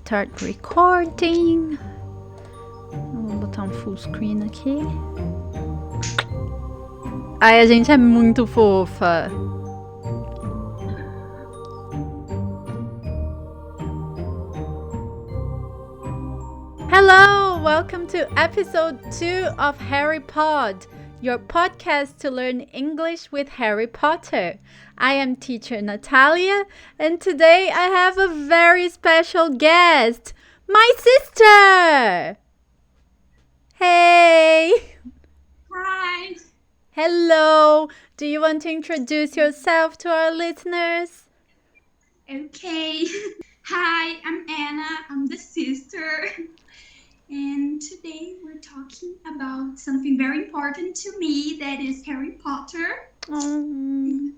start recording. Vou botar um full screen aqui. Ai, a gente é muito fofa. Hello, welcome to episode 2 of HarryPod, your podcast to learn English with Harry Potter. I am teacher Natalia, and today I have a very special guest, my sister! Hey! Hi! Hello! Do you want to introduce yourself to our listeners? Okay. Hi, I'm Anna. I'm the sister. And today we're talking about something very important to me, that is Harry Potter. Oh.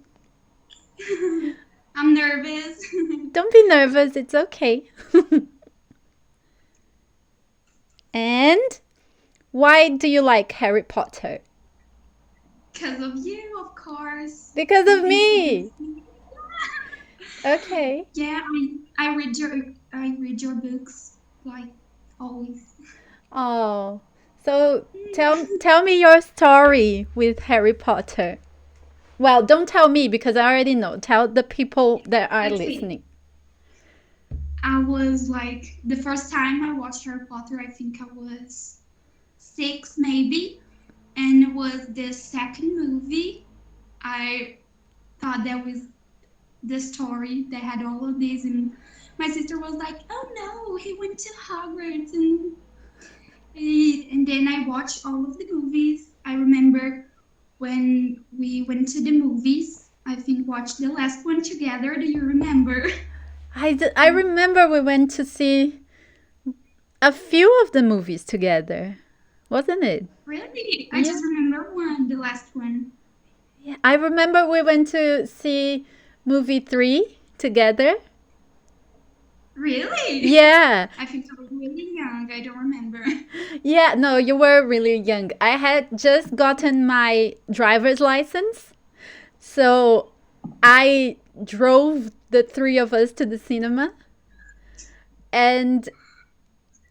I'm nervous. Don't be nervous, it's okay. And why do you like Harry Potter? Because of you, of course. Because of me. Okay. Yeah, I read your books, like always. Oh, so tell me your story with Harry Potter. Well, don't tell me because I already know. Tell the people that are listening. I was like, the first time I watched Harry Potter, I think I was 6 maybe. And it was the second movie. I thought that was the story that had all of this. And my sister was like, oh no, he went to Hogwarts. And then I watched all of the movies. I remember when we went to the movies, I think watched the last one together. Do you remember? I remember we went to see a few of the movies together, wasn't it? Really? I just remember one, the last one. Yeah, I remember we went to see movie 3 together. Really? Yeah. I think I was really young. I don't remember. Yeah, no, you were really young. I had just gotten my driver's license. So I drove the 3 of us to the cinema. And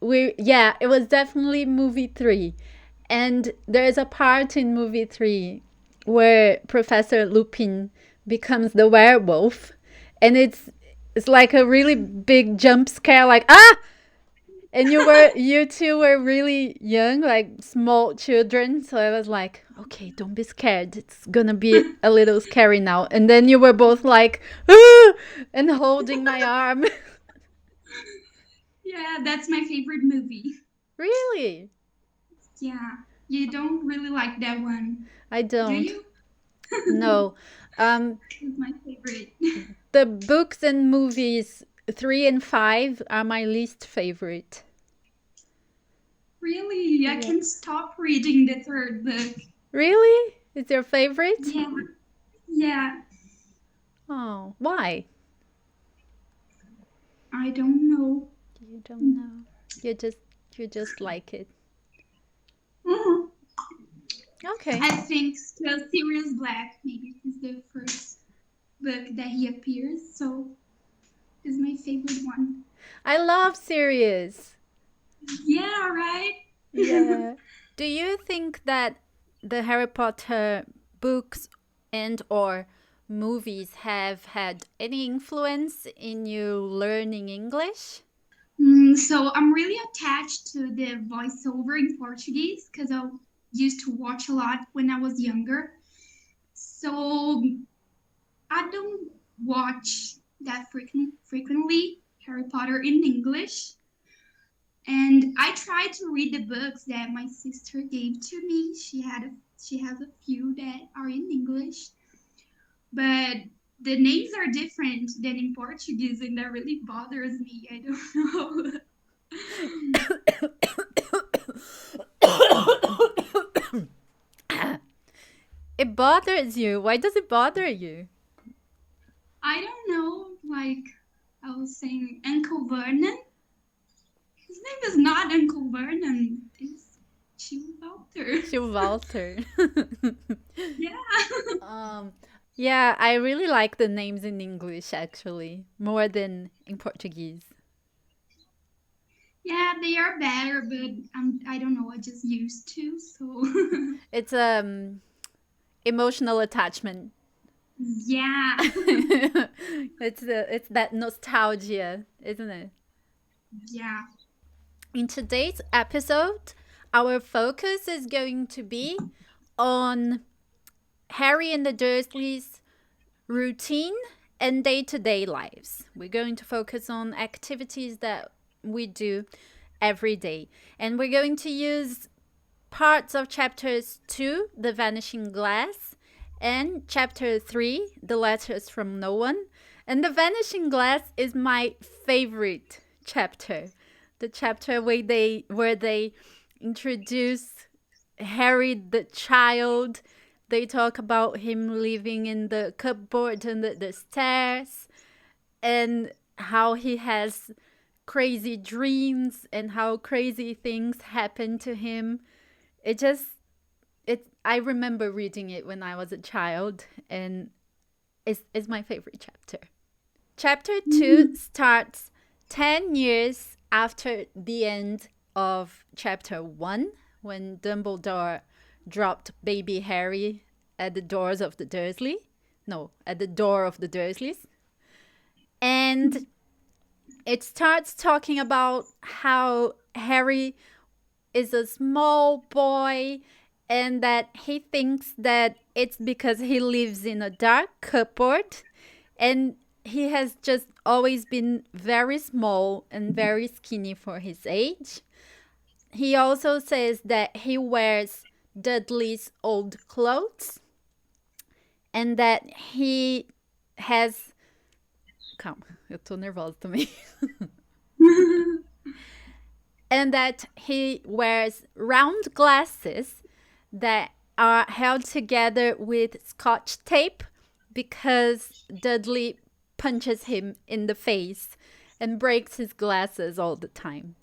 it was definitely movie 3. And there's a part in movie 3 where Professor Lupin becomes the werewolf. And it's like a really big jump scare, like, ah! And you two were really young, like small children. So I was like, okay, don't be scared. It's gonna be a little scary now. And then you were both like, ah! And holding my arm. Yeah, that's my favorite movie. Really? Yeah. You don't really like that one. I don't. Do you? No. It's my favorite. The books and movies 3 and 5 are my least favorite. Really? I can't stop reading the third book. Really? It's your favorite? Yeah. Yeah. Oh, why? I don't know. You don't know. You just like it. Mhm. Okay. I think Sirius Black maybe is the first book that he appears, so it's my favorite one. I love Sirius. Yeah, right? Yeah. Do you think that the Harry Potter books and or movies have had any influence in you learning English? So I'm really attached to the voiceover in Portuguese because I used to watch a lot when I was younger. So I don't watch that frequently Harry Potter in English. And I tried to read the books that my sister gave to me. She has a few that are in English, but the names are different than in Portuguese, and that really bothers me. I don't know. It bothers you. Why does it bother you? I don't know. Like I was saying, Uncle Vernon. His name is not Uncle Vernon. It's Walter. Yeah. Yeah, I really like the names in English actually, more than in Portuguese. Yeah, they are better, but I don't know. I just used to, so It's emotional attachment. yeah, It's that nostalgia, isn't it? yeah. In today's episode, our focus is going to be on Harry and the Dursleys' routine and day-to-day lives. We're going to focus on activities that we do every day. And we're going to use parts of chapters 2, The Vanishing Glass, and chapter 3, The Letters from No One. And The Vanishing Glass is my favorite chapter. The chapter where they introduce Harry the child. They talk about him living in the cupboard under the stairs and how he has crazy dreams and how crazy things happen to him. It just I remember reading it when I was a child, and it's my favorite chapter. Chapter 2 starts 10 years after the end of chapter 1, when Dumbledore dropped baby Harry at the doors of the Dursley. No, at the door of the Dursleys. And it starts talking about how Harry is a small boy and that he thinks that it's because he lives in a dark cupboard and he has just always been very small and very skinny for his age. He also says that he wears Dudley's old clothes and that he has. Calma, eu tô nervosa também. And that he wears round glasses that are held together with scotch tape because Dudley punches him in the face and breaks his glasses all the time.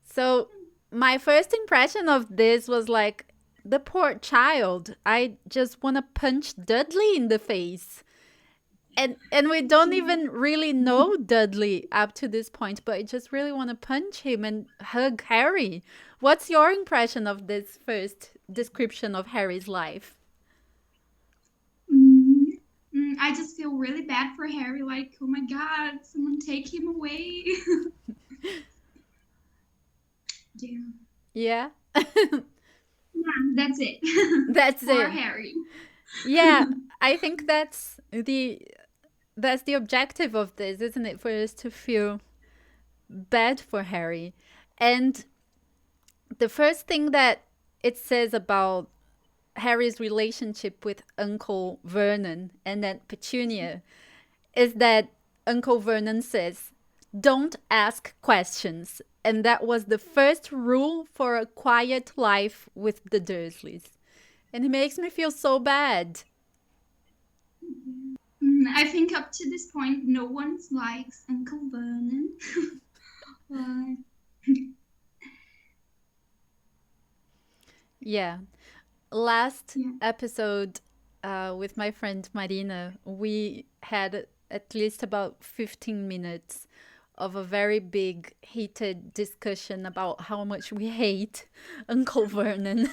So, my first impression of this was like, the poor child. I just want to punch Dudley in the face. And we don't even really know Dudley up to this point, but I just really want to punch him and hug Harry. What's your impression of this first description of Harry's life? Mm, I just feel really bad for Harry. Like, oh my God, someone take him away. Yeah. Yeah, Yeah, that's it. that's For it. Harry. Yeah, I think that's the objective of this, isn't it? For us to feel bad for Harry. And the first thing that it says about Harry's relationship with Uncle Vernon and then Petunia is that Uncle Vernon says, don't ask questions. And that was the first rule for a quiet life with the Dursleys. And it makes me feel so bad. I think up to this point, no one likes Uncle Vernon. But Yeah. Last yeah. episode with my friend Marina, we had at least about 15 minutes of a very big, heated discussion about how much we hate Uncle Vernon.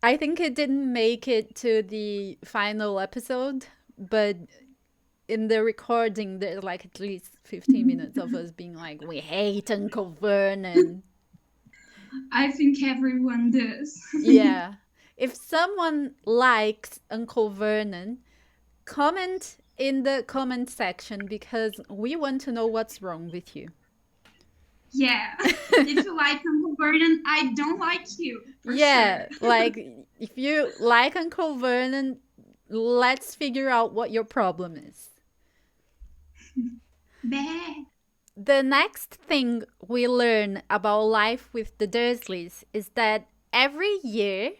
I think it didn't make it to the final episode, but in the recording, there's like at least 15 minutes of us being like, we hate Uncle Vernon. I think everyone does. Yeah. If someone likes Uncle Vernon, comment in the comment section because we want to know what's wrong with you. Yeah. If you like Uncle Vernon, I don't like you. For Yeah, sure. like if you like Uncle Vernon, let's figure out what your problem is. Bah. The next thing we learn about life with the Dursleys is that every year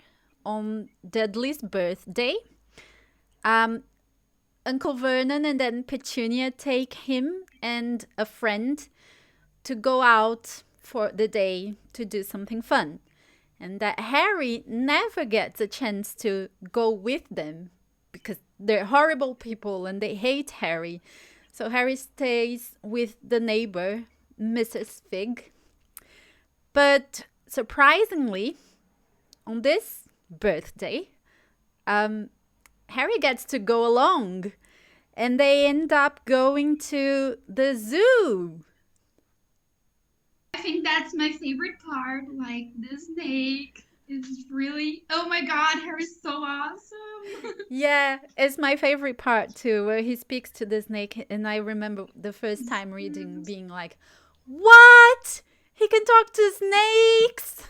on Dudley's birthday, um, Uncle Vernon and then Petunia take him and a friend to go out for the day to do something fun. And that Harry never gets a chance to go with them because they're horrible people and they hate Harry. So Harry stays with the neighbor, Mrs. Fig. But surprisingly, on this birthday, Harry gets to go along. And they end up going to the zoo. I think that's my favorite part. Like, the snake is really, oh my God, Harry's so awesome. Yeah, it's my favorite part too, where he speaks to the snake. And I remember the first time reading being like, what? He can talk to snakes?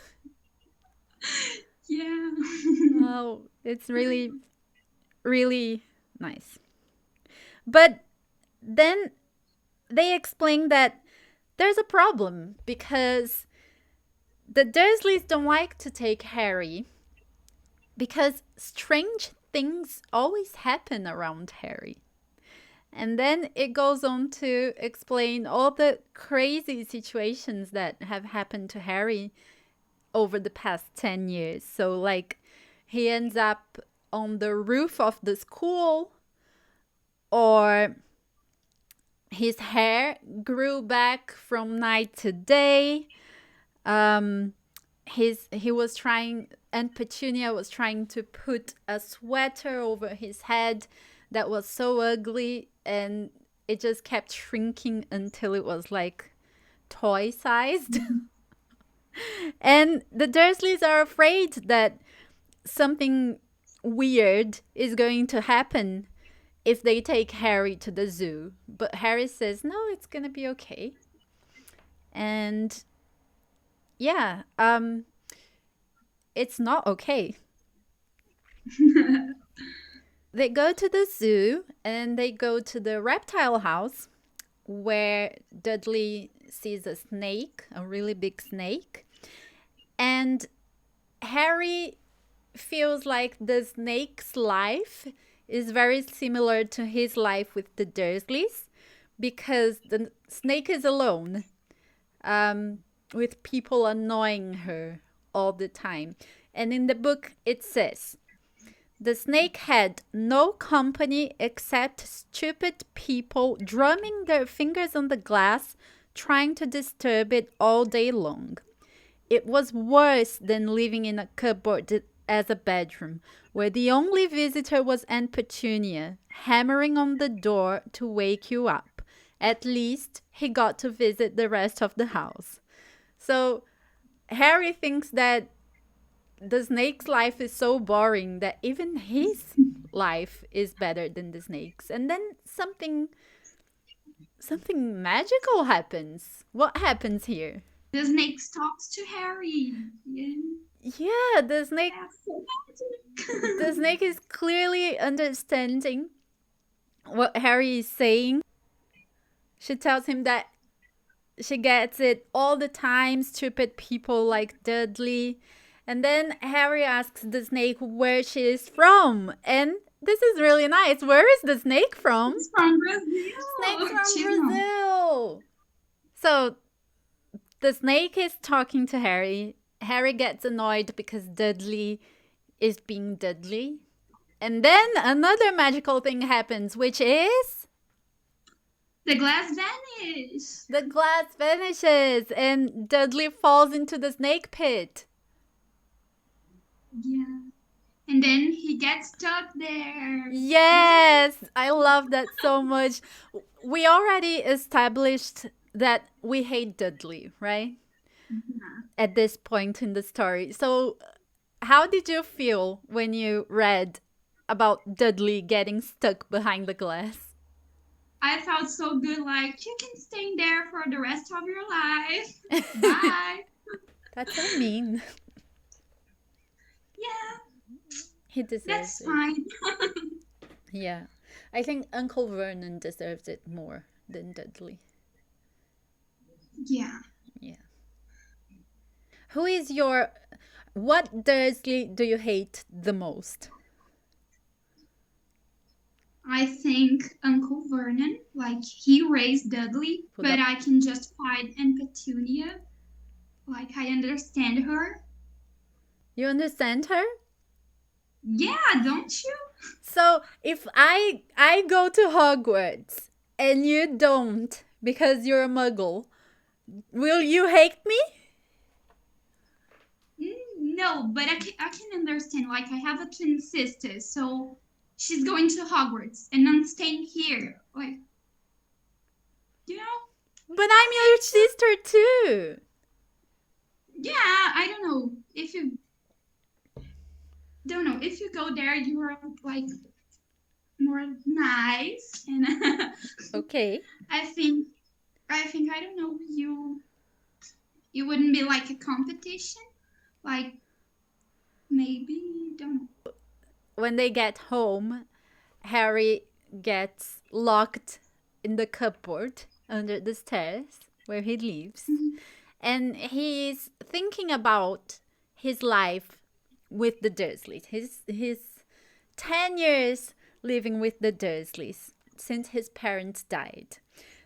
Yeah. Oh, it's really, really nice. But then they explain that there's a problem because the Dursleys don't like to take Harry because strange things always happen around Harry. And then it goes on to explain all the crazy situations that have happened to Harry over the past 10 years. So, like, he ends up on the roof of the school, or his hair grew back from night to day. He was trying, and Petunia was trying to put a sweater over his head that was so ugly, and it just kept shrinking until it was like toy sized. And the Dursleys are afraid that something weird is going to happen if they take Harry to the zoo. But Harry says, no, it's going to be okay. And yeah, it's not okay. They go to the zoo and they go to the reptile house where Dudley sees a snake, a really big snake. And Harry feels like the snake's life is very similar to his life with the Dursleys, because the snake is alone, with people annoying her all the time. And in the book it says, the snake had no company except stupid people drumming their fingers on the glass, trying to disturb it all day long. It was worse than living in a cupboard as a bedroom, where the only visitor was Aunt Petunia, hammering on the door to wake you up. At least he got to visit the rest of the house. So Harry thinks that the snake's life is so boring that even his life is better than the snake's. And then something magical happens. What happens here? The snake talks to Harry. Yeah, the snake That's so the snake is clearly understanding what Harry is saying. She tells him that she gets it all the time, stupid people like Dudley. And then Harry asks the snake where she is from. And this is really nice. Where is the snake from? It's from Brazil. Snake's from Chino. Brazil. So the snake is talking to Harry. Harry gets annoyed because Dudley is being Dudley. And then another magical thing happens, which is The glass vanished. the glass vanishes and Dudley falls into the snake pit. Yeah. And then he gets stuck there. Yes, I love that so much. We already established that we hate Dudley, right? At this point in the story. So, how did you feel when you read about Dudley getting stuck behind the glass? I felt so good, like, you can stay there for the rest of your life. Bye. That's so mean. Yeah, He deserves that's it. fine. Yeah. I think Uncle Vernon deserves it more than Dudley. Yeah. Yeah. What Dursley do you hate the most? I think Uncle Vernon, like, he raised Dudley, Put but up- I can just find Aunt Petunia. Like, I understand her. You understand her? Yeah, don't you? So if I go to Hogwarts and you don't because you're a muggle, will you hate me? No, but I can understand. Like, I have a twin sister, so she's going to Hogwarts, and I'm staying here. Like, you know, But I'm your sister too. yeah, I don't know if you go there, you are like more nice, and Okay. I think I don't know, you wouldn't be like a competition, like maybe don't know. When they get home, Harry gets locked in the cupboard under the stairs where he lives. Mhm. And he's thinking about his life with the Dursleys. His 10 years living with the Dursleys since his parents died.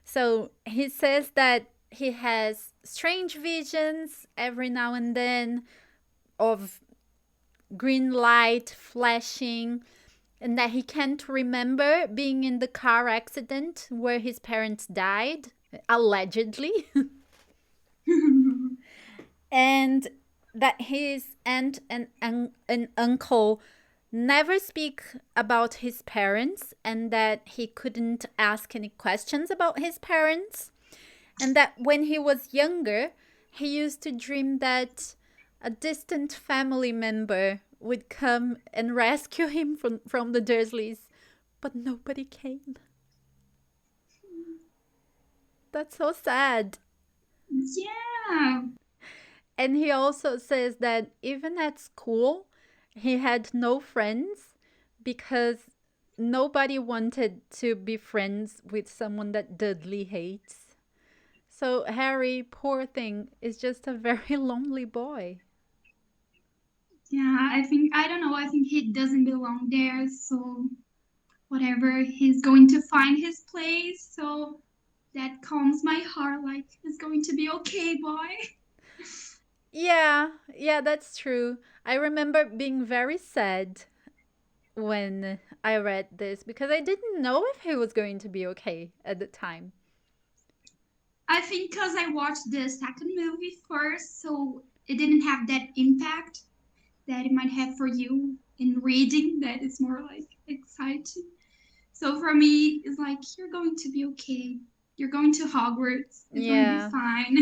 So he says that he has strange visions every now and then of green light flashing, and that he can't remember being in the car accident where his parents died, allegedly. And that his aunt and uncle never speak about his parents, and that he couldn't ask any questions about his parents, and that when he was younger he used to dream that a distant family member would come and rescue him from the Dursleys, but nobody came. That's so sad. Yeah. And he also says that even at school, he had no friends because nobody wanted to be friends with someone that Dudley hates. So Harry, poor thing, is just a very lonely boy. Yeah, I don't know, I think he doesn't belong there, so whatever, he's going to find his place, so that calms my heart, like it's going to be okay, boy. Yeah, that's true. I remember being very sad when I read this because I didn't know if he was going to be okay at the time. I think because I watched the second movie first, so it didn't have that impact that it might have for you in reading, that is more like exciting. So for me, it's like, you're going to be okay. You're going to Hogwarts. It's going to be Yeah. fine.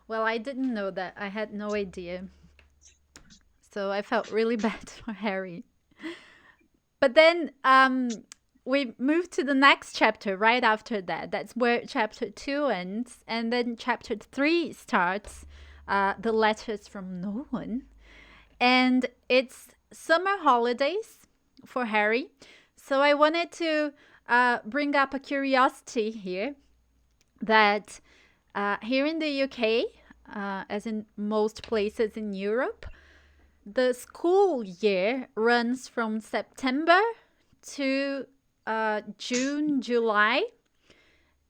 Well, I didn't know that. I had no idea. So I felt really bad for Harry. But then we moved to the next chapter right after that. That's where chapter 2 ends. And then chapter 3 starts, the letters from no one. And it's summer holidays for Harry. So I wanted to bring up a curiosity here that here in the UK, as in most places in Europe, the school year runs from September to June, July.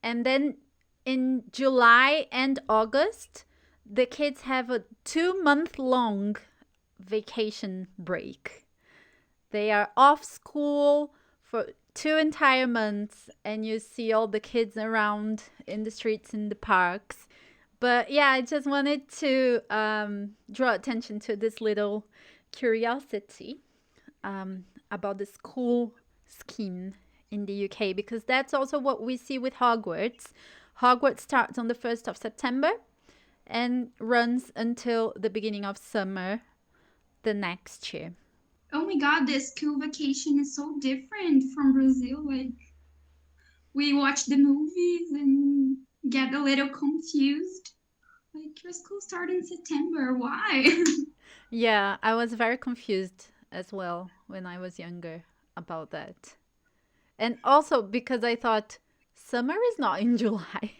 And then in July and August, the kids have a 2 month long vacation break. They are off school for 2 entire months, and you see all the kids around in the streets, in the parks. But yeah, I just wanted to draw attention to this little curiosity about the school scheme in the UK, because that's also what we see with Hogwarts. Hogwarts starts on the 1st of September and runs until the beginning of summer the next year. Oh my god, the school vacation is so different from Brazil. Like, we watch the movies and get a little confused. Like, your school started in September. Why? Yeah, I was very confused as well when I was younger about that. And also because I thought summer is not in July.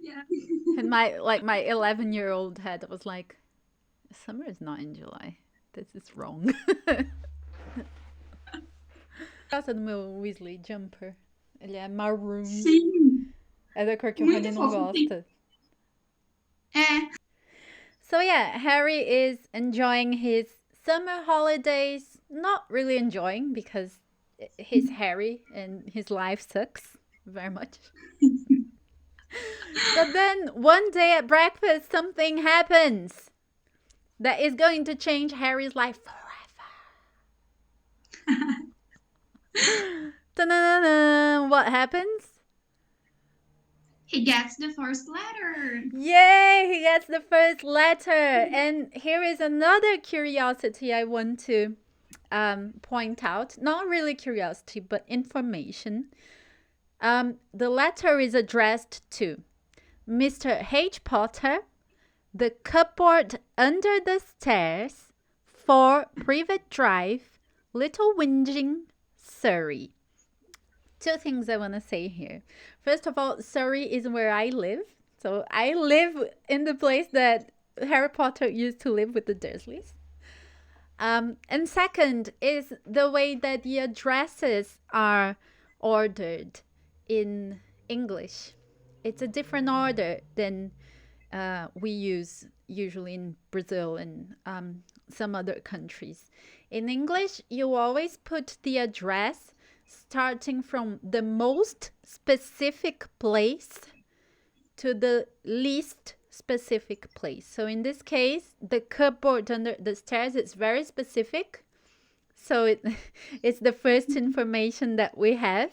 Yeah. And my 11-year-old head was like, summer is not in July. This is wrong. Gosta do meu Weasley jumper. Ele é maroon. Sim, É da cor que o Rony muito não fofo. gosta. É, So yeah, Harry is enjoying his summer holidays. Not really enjoying because he's Harry and his life sucks very much. But then one day at breakfast, something happens that is going to change Harry's life forever. Ta-na-na-na. What happens? He gets the first letter. Yay, he gets the first letter. And here is another curiosity I want to point out. Not really curiosity, but information. The letter is addressed to Mr. H. Potter, the cupboard under the stairs, 4 Privet Drive, Little Whinging, Surrey. 2 things I want to say here. First of all, Surrey is where I live. So I live in the place that Harry Potter used to live with the Dursleys. And second is the way that the addresses are ordered in English. It's a different order than we use usually in Brazil and some other countries. In English, you always put the address starting from the most specific place to the least specific place. So in this case, the cupboard under the stairs is very specific. So it's the first information that we have.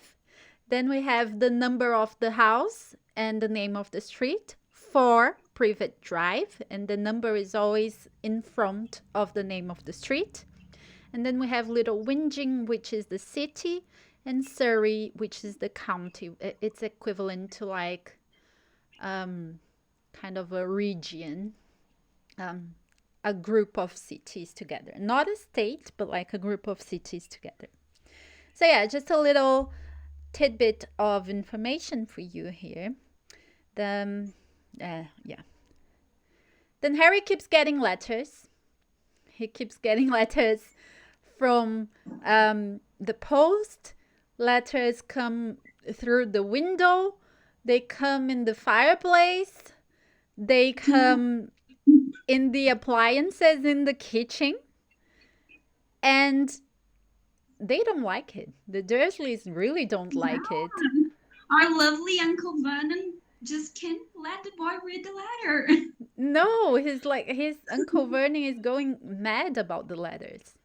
Then we have the number of the house and the name of the street, 4 Privet Drive, and the number is always in front of the name of the street. And then we have Little Whinging, which is the city, and Surrey, which is the county. It's equivalent to like kind of a region, a group of cities together. Not a state, but like a group of cities together. So yeah, just a little tidbit of information for you here. Then Harry keeps getting letters. He keeps getting letters from the post. Letters come through the window. They come in the fireplace. They come in the appliances in the kitchen. And they don't like it. The Dursleys really don't like it. Our lovely Uncle Vernon just can't let the boy read the letter. No, his Uncle Vernon is going mad about the letters.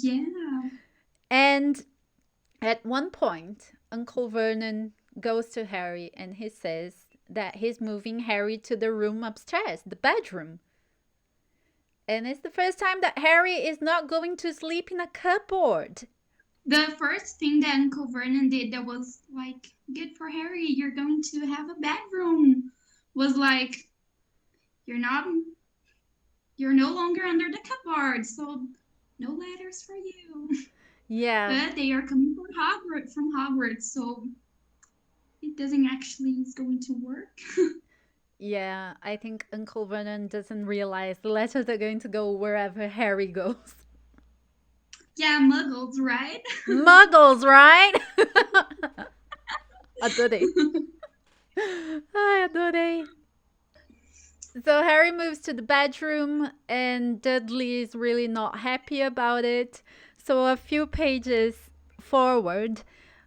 Yeah. And at one point, Uncle Vernon goes to Harry and he says that he's moving Harry to the room upstairs, the bedroom. And it's the first time that Harry is not going to sleep in a cupboard. The first thing that Uncle Vernon did that was like, good for Harry, you're going to have a bedroom, was like, you're no longer under the cupboard, so no letters for you. Yeah. But they are coming from Hogwarts, so it doesn't actually is going to work. Yeah, I think Uncle Vernon doesn't realize the letters are going to go wherever Harry goes. Yeah, muggles, right? Muggles, right? Adorei. Ai, adorei. So Harry moves to the bedroom and Dudley is really not happy about it. So a few pages forward,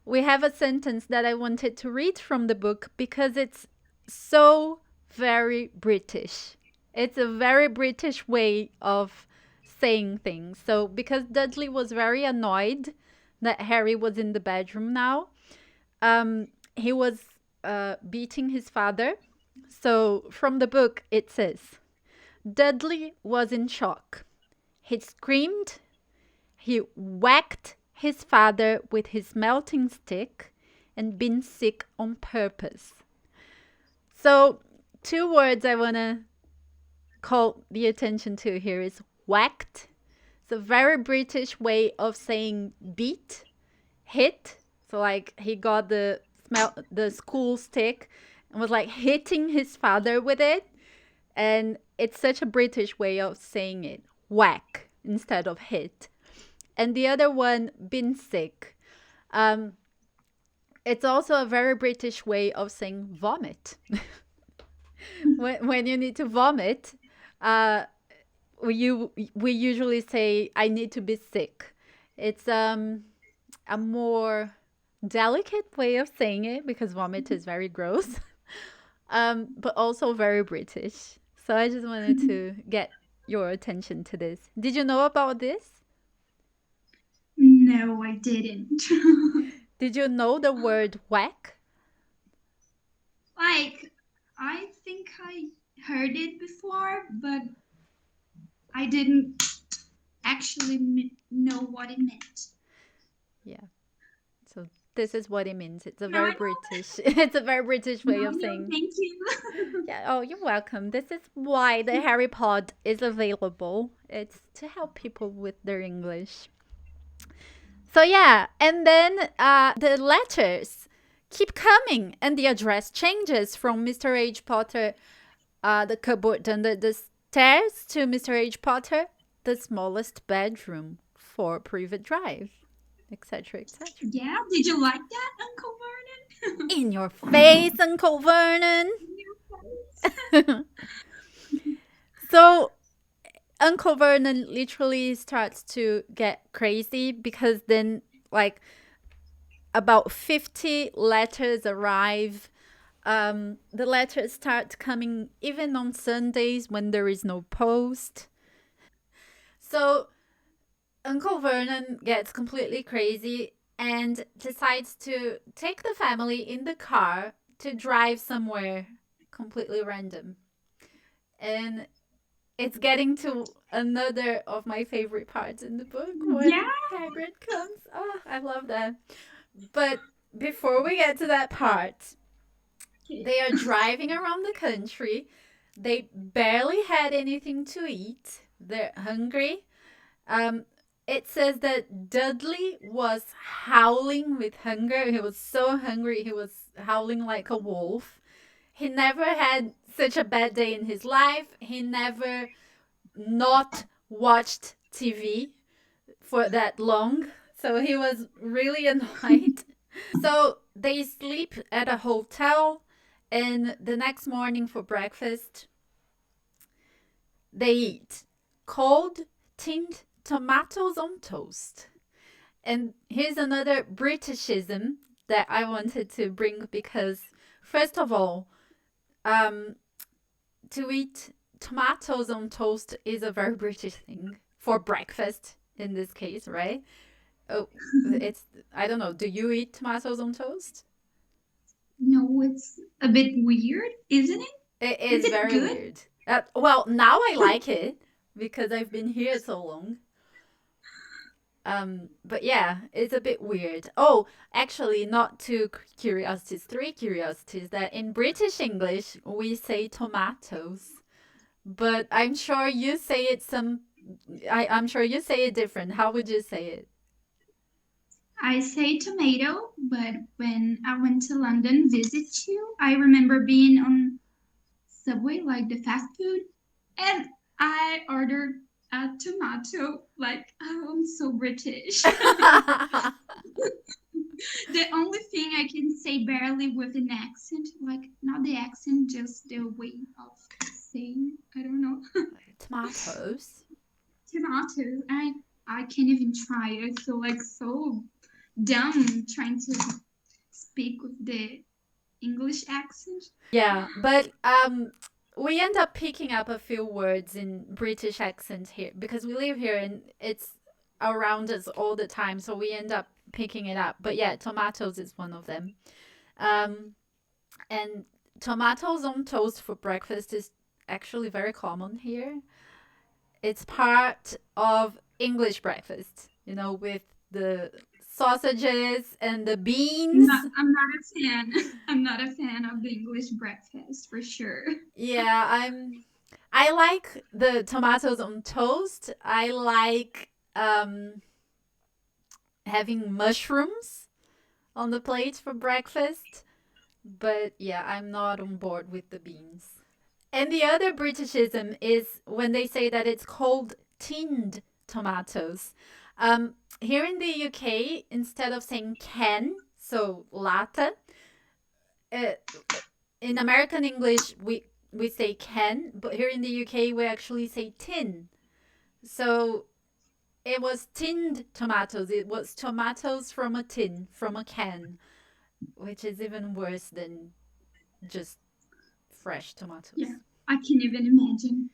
we have a sentence that I wanted to read from the book because it's so very British. It's a very British way of saying things. So because Dudley was very annoyed that Harry was in the bedroom now, he was beating his father. So from the book it says, Dudley was in shock. He screamed. He whacked his father with his melting stick and been sick on purpose. So 2 words I want to call the attention to here is whacked. It's a very British way of saying beat, hit. So like he got the school stick and was like hitting his father with it. And it's such a British way of saying it. Whack instead of hit. And the other one, been sick. It's also a very British way of saying vomit. when you need to vomit, we usually say, I need to be sick. It's a more delicate way of saying it because vomit is very gross, but also very British. So I just wanted to get your attention to this. Did you know about this? No, I didn't. Did you know the word whack? Like, I think I heard it before, but I didn't actually know what it meant. Yeah. So this is what it means. It's a Now very I know. British. It's a very British Now way I of know. saying. Thank you. Yeah. Oh, you're welcome. This is why the HarryPod is available. It's to help people with their English. So yeah, and then the letters keep coming, and the address changes from Mr. H. Potter, the cupboard under the stairs, to Mr. H. Potter, the smallest bedroom for private drive, etc., etc. Yeah, did you like that, Uncle Vernon? In your face, Uncle Vernon. So Uncle Vernon literally starts to get crazy because then, like, about 50 letters arrive. The letters start coming even on Sundays when there is no post. So Uncle Vernon gets completely crazy and decides to take the family in the car to drive somewhere completely random. And it's getting to another of my favorite parts in the book when Yeah. Hagrid comes. Oh, I love that. But before we get to that part, they are driving around the country. They barely had anything to eat. They're hungry. Um, it says that Dudley was howling with hunger. He was so hungry, he was howling like a wolf. He never had such a bad day in his life. He never not watched TV for that long. So he was really annoyed. So they sleep at a hotel, and the next morning for breakfast, they eat cold tinned tomatoes on toast. And here's another Britishism that I wanted to bring because, first of all, um, to eat tomatoes on toast is a very British thing for breakfast in this case, right? Oh, it's I don't know. Do you eat tomatoes on toast? No, it's a bit weird, isn't it? It Is is it very good? weird. Well, now I like it because I've been here so long. But yeah, it's a bit weird. Oh, actually, not two curiosities, three curiosities. That in British English we say tomatoes, but I'm sure you say it some. I'm sure you say it different. How would you say it? I say tomato, but when I went to London visit you, I remember being on Subway, like the fast food, and I ordered a tomato. Like, oh, I'm so British. The only thing I can say barely with an accent, like not the accent, just the way of saying. I don't know. Tomatoes. Tomato. I can't even try. I feel like so dumb trying to speak with the English accent. Yeah, but we end up picking up a few words in British accent here because we live here and it's around us all the time, so we end up picking it up. But yeah, tomatoes is one of them. Um, and tomatoes on toast for breakfast is actually very common here. It's part of English breakfast, with the sausages and the beans. I'm not a fan. I'm not a fan of the English breakfast for sure. Yeah, I like the tomatoes on toast. I like having mushrooms on the plate for breakfast. But yeah, I'm not on board with the beans. And the other Britishism is when they say that it's called tinned tomatoes. Here in the UK, instead of saying can, so lata, uh, in American English we say can, but here in the UK we actually say tin. So it was tinned tomatoes. It was tomatoes from a tin, from a can, which is even worse than just fresh Yeah, tomatoes. I can't even imagine.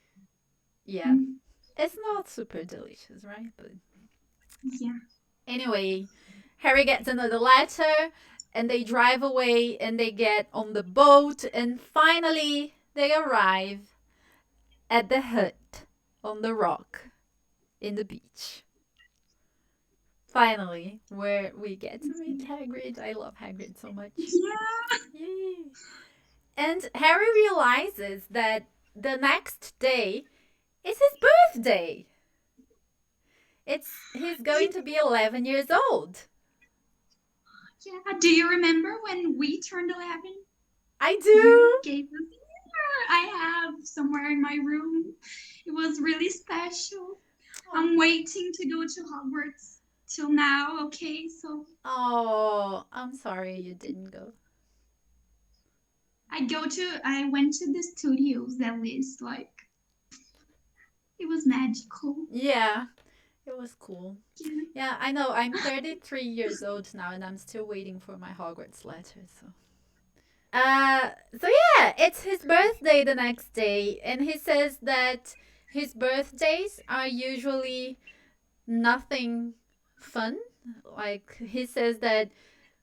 Yeah, Mm, it's not super delicious, right? But yeah. anyway, Harry gets another letter and they drive away and they get on the boat and finally they arrive at the hut on the rock in the beach. Finally, where we get to meet Hagrid. I love Hagrid so much. Yeah. Yay. And Harry realizes that the next day is his birthday. He's going to be 11 years old. Yeah. Do you remember when we turned 11? I You do. gave us here. I have somewhere in my room. It was really special. I'm waiting to go to Hogwarts till now, okay? So Oh, I'm sorry you didn't go. I went to the studios at least, like it was magical. Yeah, it was cool. Yeah. Yeah, I know. I'm 33 years old now and I'm still waiting for my Hogwarts letter, so. So yeah, it's his birthday the next day, and he says that his birthdays are usually nothing fun. Like, he says that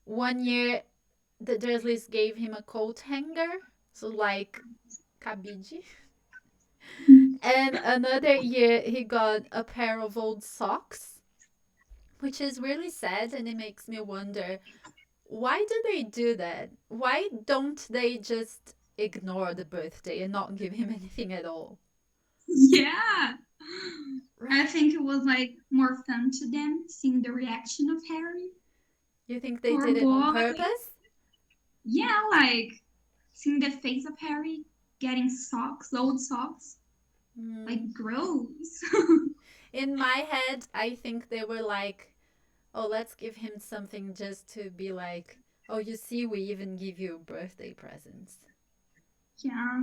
one year the Dursleys gave him a coat hanger, so like cabide. And another year he got a pair of old socks, which is really sad, and it makes me wonder, why do they do that? Why don't they just ignore the birthday and not give him anything at all? Yeah. I Right? think it was like more fun to them seeing the reaction of Harry. You think they Poor did it on boy. purpose? Yeah, like seeing the face of Harry getting socks, old socks. Mm. Like gross. In my head, I think they were like, oh, let's give him something just to be like, oh, you see, we even give you birthday presents. Yeah,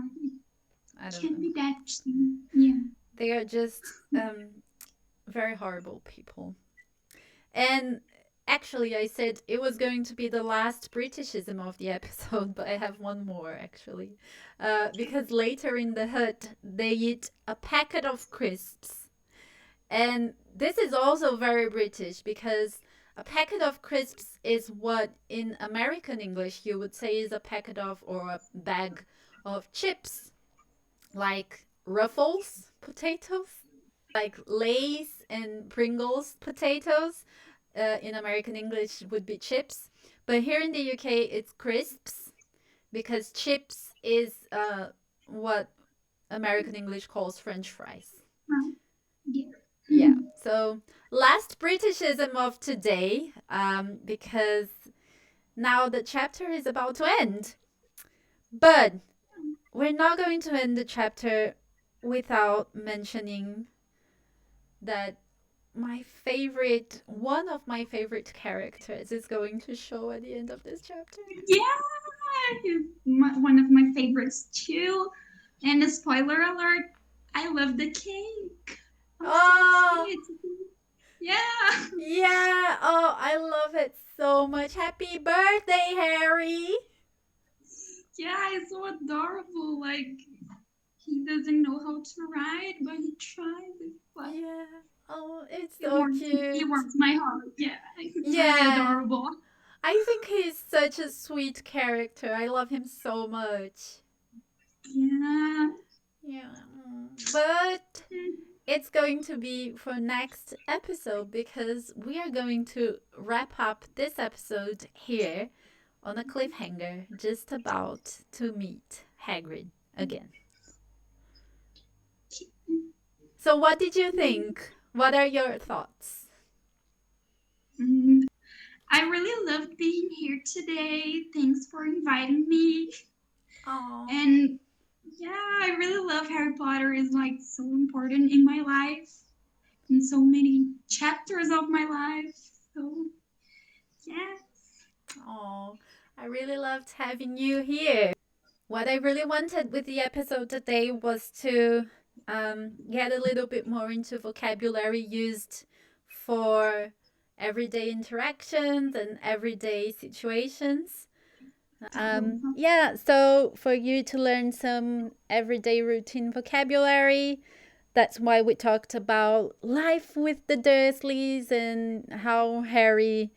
I don't can't know. be that cheap. Yeah. They are just very horrible people. And actually, I said it was going to be the last Britishism of the episode, but I have one more actually. Because later in the hut, they eat a packet of crisps. And this is also very British because a packet of crisps is what in American English you would say is a packet of or a bag of chips, like Ruffles potatoes, like Lay's and Pringles potatoes. In American English would be chips, but here in the UK it's crisps because chips is what American English calls French fries. Yeah. Yeah. So last Britishism of today, because now the chapter is about to end. But we're not going to end the chapter without mentioning that one of my favorite characters is going to show at the end of this chapter. Yeah, he's one of my favorites too. And a spoiler alert, I love the cake. I'm so Oh, excited. Yeah. yeah. Oh, I love it so much. Happy birthday, Harry. Yeah, it's so adorable. Like he doesn't know how to ride, but he tries. It's like Yeah. Oh, it's so he cute. warms my heart. Yeah, it's really Yeah. adorable. I think he's such a sweet character. I love him so much. Yeah. Yeah. But it's going to be for next episode because we are going to wrap up this episode here on a cliffhanger, just about to meet Hagrid again. So, what did you think? What are your thoughts? Mm, I really loved being here today. Thanks for inviting me. Oh, And yeah, I really love Harry Potter. Is like so important in my life, in so many chapters of my life. So yeah. oh, I really loved having you here. What I really wanted with the episode today was to get a little bit more into vocabulary used for everyday interactions and everyday situations. Yeah, so for you to learn some everyday routine vocabulary, that's why we talked about life with the Dursleys and how Harry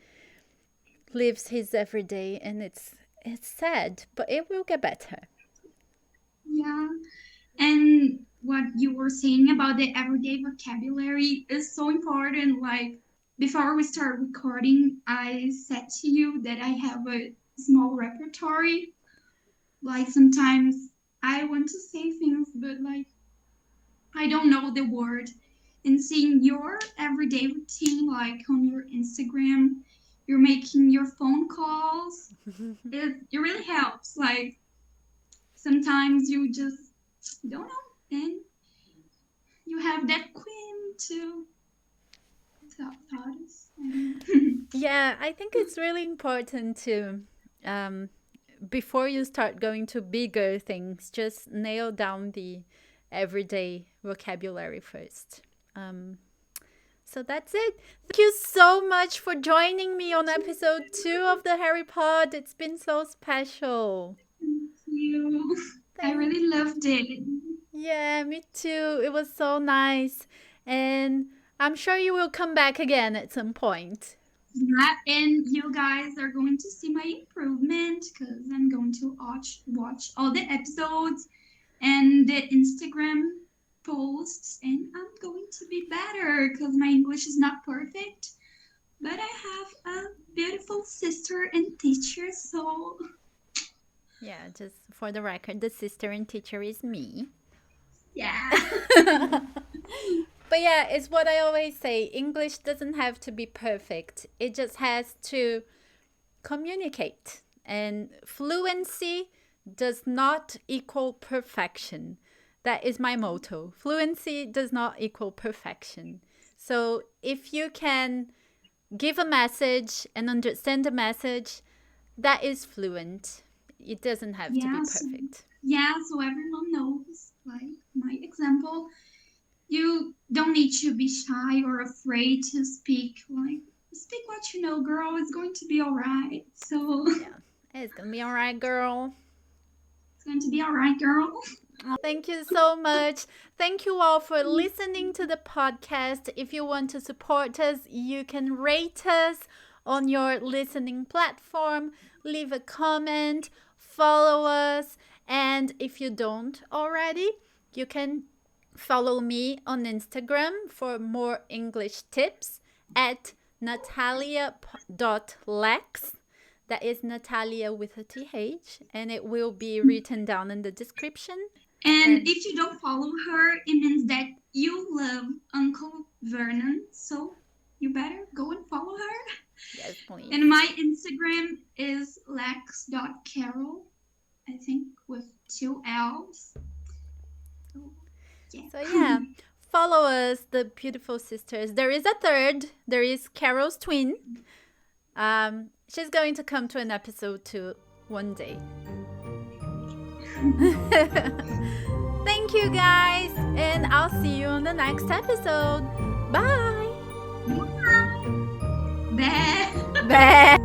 lives his everyday, and it's sad, but it will get better. Yeah. And what you were saying about the everyday vocabulary is so important. Like before we start recording, I said to you that I have a small repertory. Like sometimes I want to say things, but like I don't know the word. And seeing your everyday routine, like on your Instagram, you're making your phone calls. It really helps. Like sometimes you just don't know, and you have that queen to taught us. Yeah, I think it's really important to, before you start going to bigger things, just nail down the everyday vocabulary first. So that's it. Thank you so much for joining me on episode 2 of the HarryPod. It's been so special. Thank you. I really loved it. Yeah, me too. It was so nice. And I'm sure you will come back again at some point. Yeah, and you guys are going to see my improvement because I'm going to watch all the episodes and the Instagram posts, and I'm going to be better because my English is not perfect, but I have a beautiful sister and teacher, so Yeah, just for the record, the sister and teacher is me. yeah. But yeah, it's what I always say. English doesn't have to be perfect. It just has to communicate. And fluency does not equal perfection. That is my motto. Fluency does not equal perfection. So if you can give a message and understand the message, that is fluent. It doesn't have to be perfect. Yeah, so everyone knows, like my example, you don't need to be shy or afraid to speak. Like, speak what you know, girl. It's going to be all right. So, Yeah, it's gonna be all right, girl. it's going to be all right, girl. Thank you so much. Thank you all for listening to the podcast. If you want to support us, you can rate us on your listening platform, leave a comment, follow us, and if you don't already, you can follow me on Instagram for more English tips at natalia.lex. That is Natalia with a TH, and it will be written down in the description. And if you don't follow her, it means that you love Uncle Vernon. So you better go and follow her. Yes, please. And my Instagram is lex.carol, I think, with 2 L's. So yeah, follow us, the beautiful sisters. There is a third. There is Carol's twin. She's going to come to an episode too one day. Thank you guys, and I'll see you on the next episode. Bye. Bye. Bye.